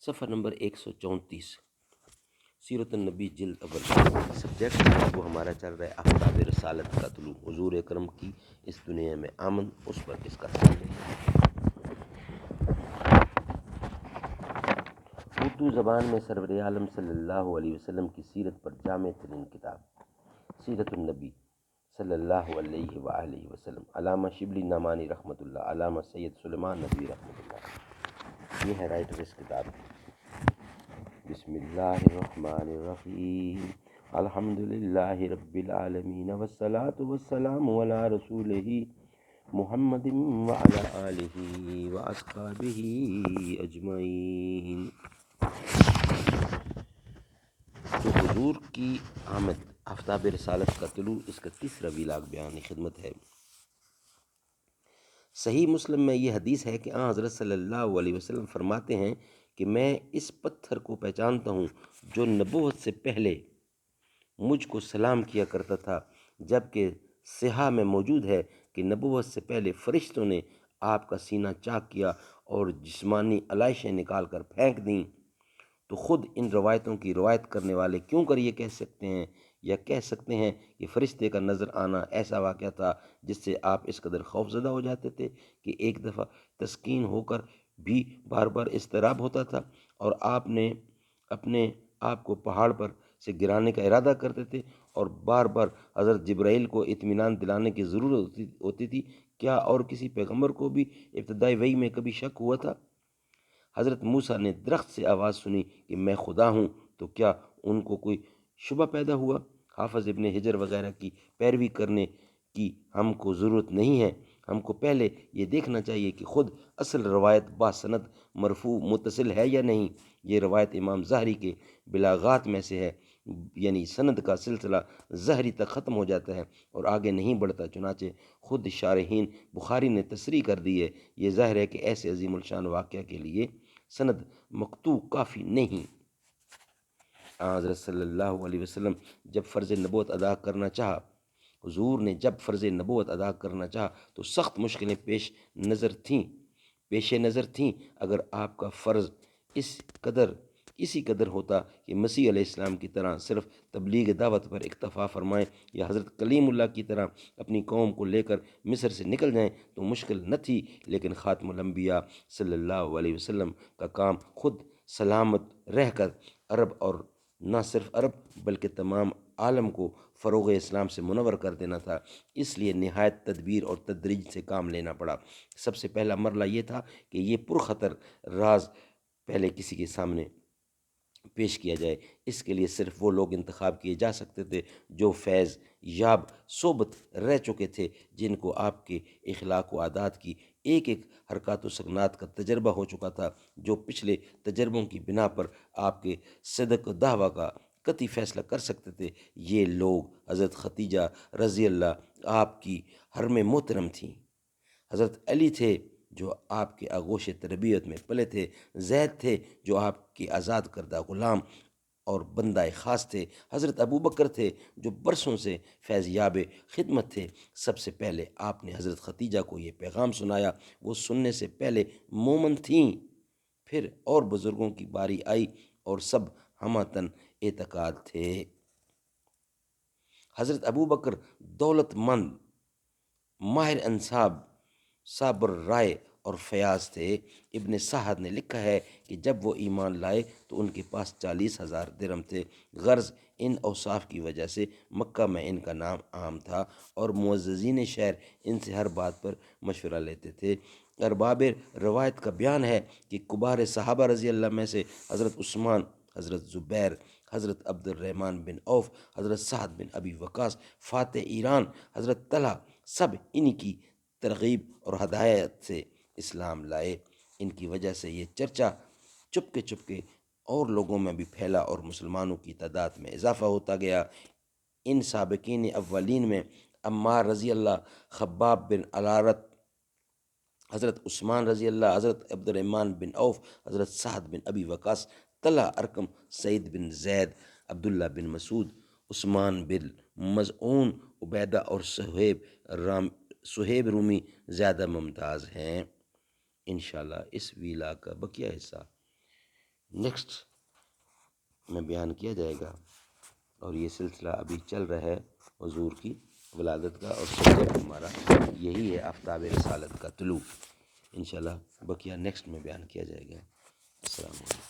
صفحہ نمبر 134 سیرت النبی جلد اول سبجیکٹ وہ ہمارا چل رہا ہے آفتاب رسالت کا طلوع حضور اکرم کی اس دنیا میں آمد، اس پر اس کا اردو زبان میں سرور عالم صلی اللہ علیہ وسلم کی سیرت پر جامع ترین کتاب سیرت النبی صلی اللہ علیہ وآلہ وسلم، علامہ شبلی نعمانی رحمۃ اللہ، علامہ سید سلیمان ندوی رحمۃ اللہ، یہ ہے رائٹر اس کتاب کی۔ بسم اللہ الرحمن الرحیم، الحمدللہ رب العالمین والصلاة والسلام علی رسولہ محمد وعلی آلہ واصحابہ اجمعین۔ تو حضور کی آمد، آفتاب رسالت کا طلوع، اس کا تیسرا ویلاگ بیان خدمت ہے۔ صحیح مسلم میں یہ حدیث ہے کہ حضرت صلی اللہ علیہ وسلم فرماتے ہیں کہ میں اس پتھر کو پہچانتا ہوں جو نبوت سے پہلے مجھ کو سلام کیا کرتا تھا، جبکہ صحاح میں موجود ہے کہ نبوت سے پہلے فرشتوں نے آپ کا سینہ چاک کیا اور جسمانی علائشیں نکال کر پھینک دیں۔ تو خود ان روایتوں کی روایت کرنے والے کیوں کر یہ کہہ سکتے ہیں یا کہہ سکتے ہیں کہ فرشتے کا نظر آنا ایسا واقعہ تھا جس سے آپ اس قدر خوفزدہ ہو جاتے تھے کہ ایک دفعہ تسکین ہو کر بھی بار بار اضطراب ہوتا تھا، اور آپ نے اپنے آپ کو پہاڑ پر سے گرانے کا ارادہ کرتے تھے اور بار بار حضرت جبرائیل کو اطمینان دلانے کی ضرورت ہوتی تھی؟ کیا اور کسی پیغمبر کو بھی ابتدائی وحی میں کبھی شک ہوا تھا؟ حضرت موسیٰ نے درخت سے آواز سنی کہ میں خدا ہوں، تو کیا ان کو کوئی شبہ پیدا ہوا؟ حافظ ابن حجر وغیرہ کی پیروی کرنے کی ہم کو ضرورت نہیں ہے، ہم کو پہلے یہ دیکھنا چاہیے کہ خود اصل روایت باسند مرفوع متصل ہے یا نہیں۔ یہ روایت امام ظاہری کے بلاغات میں سے ہے، یعنی سند کا سلسلہ ظاہری تک ختم ہو جاتا ہے اور آگے نہیں بڑھتا، چنانچہ خود شارحین بخاری نے تصریح کر دی ہے۔ یہ ظاہر ہے کہ ایسے عظیم الشان واقعہ کے لیے سند مقطوع کافی نہیں۔ حضرت صلی اللہ علیہ وسلم جب فرض نبوت ادا کرنا چاہا، حضور نے جب فرض نبوت ادا کرنا چاہا تو سخت مشکلیں پیش نظر تھیں۔ اگر آپ کا فرض اسی قدر ہوتا کہ مسیح علیہ السلام کی طرح صرف تبلیغ دعوت پر اکتفا فرمائیں یا حضرت کلیم اللہ کی طرح اپنی قوم کو لے کر مصر سے نکل جائیں تو مشکل نہ تھی، لیکن خاتم الانبیاء صلی اللہ علیہ وسلم کا کام خود سلامت رہ کر عرب، اور نہ صرف عرب بلکہ تمام عالم کو فروغ اسلام سے منور کر دینا تھا۔ اس لیے نہایت تدبیر اور تدریج سے کام لینا پڑا۔ سب سے پہلا مرحلہ یہ تھا کہ یہ پرخطر راز پہلے کسی کے سامنے پیش کیا جائے۔ اس کے لیے صرف وہ لوگ انتخاب کیے جا سکتے تھے جو فیض یاب صحبت رہ چکے تھے، جن کو آپ کے اخلاق و عادات کی ایک ایک حرکات و سکنات کا تجربہ ہو چکا تھا، جو پچھلے تجربوں کی بنا پر آپ کے صدق و دعویٰ کا قطعی فیصلہ کر سکتے تھے۔ یہ لوگ حضرت خدیجہ رضی اللہ آپ کی حرم محترم تھیں، حضرت علی تھے جو آپ کے آغوش تربیت میں پلے تھے، زید تھے جو آپ کے آزاد کردہ غلام اور بندہ خاص تھے، حضرت ابو بکر تھے جو برسوں سے فیض یاب خدمت تھے۔ سب سے پہلے آپ نے حضرت خدیجہ کو یہ پیغام سنایا، وہ سننے سے پہلے مومن تھیں، پھر اور بزرگوں کی باری آئی اور سب ہمہ اعتقاد تھے۔ حضرت ابو بکر دولت مند، ماہر انصاب، صابر رائے اور فیاض تھے۔ ابن سعد نے لکھا ہے کہ جب وہ ایمان لائے تو ان کے پاس 40,000 درہم تھے۔ غرض ان اوصاف کی وجہ سے مکہ میں ان کا نام عام تھا اور معززین شہر ان سے ہر بات پر مشورہ لیتے تھے۔ ارباب روایت کا بیان ہے کہ کبار صحابہ رضی اللہ میں سے حضرت عثمان، حضرت زبیر، حضرت عبد الرحمن بن عوف، حضرت سعد بن ابی وقاص، فاتح ایران، حضرت طلحہ، سب ان کی ترغیب اور ہدایت سے اسلام لائے۔ ان کی وجہ سے یہ چرچا چپکے اور لوگوں میں بھی پھیلا اور مسلمانوں کی تعداد میں اضافہ ہوتا گیا۔ ان سابقین اولین میں عمار رضی اللہ، خباب بن الارت، حضرت عثمان رضی اللہ، حضرت عبد الرحمن بن عوف، حضرت سعد بن ابی وقاص، طلحہ ارقم، سعید بن زید، عبداللہ بن مسعود، عثمان بن مظعون، عبیدہ اور صہیب رومی زیادہ ممتاز ہیں۔ انشاءاللہ اس ویلا کا بقیہ حصہ نیکسٹ میں بیان کیا جائے گا، اور یہ سلسلہ ابھی چل رہا ہے حضور کی ولادت کا، اور سبجیکٹ ہمارا یہی ہے آفتاب رسالت کا طلوع. انشاءاللہ بقیہ نیکسٹ میں بیان کیا جائے گا. السلام علیکم.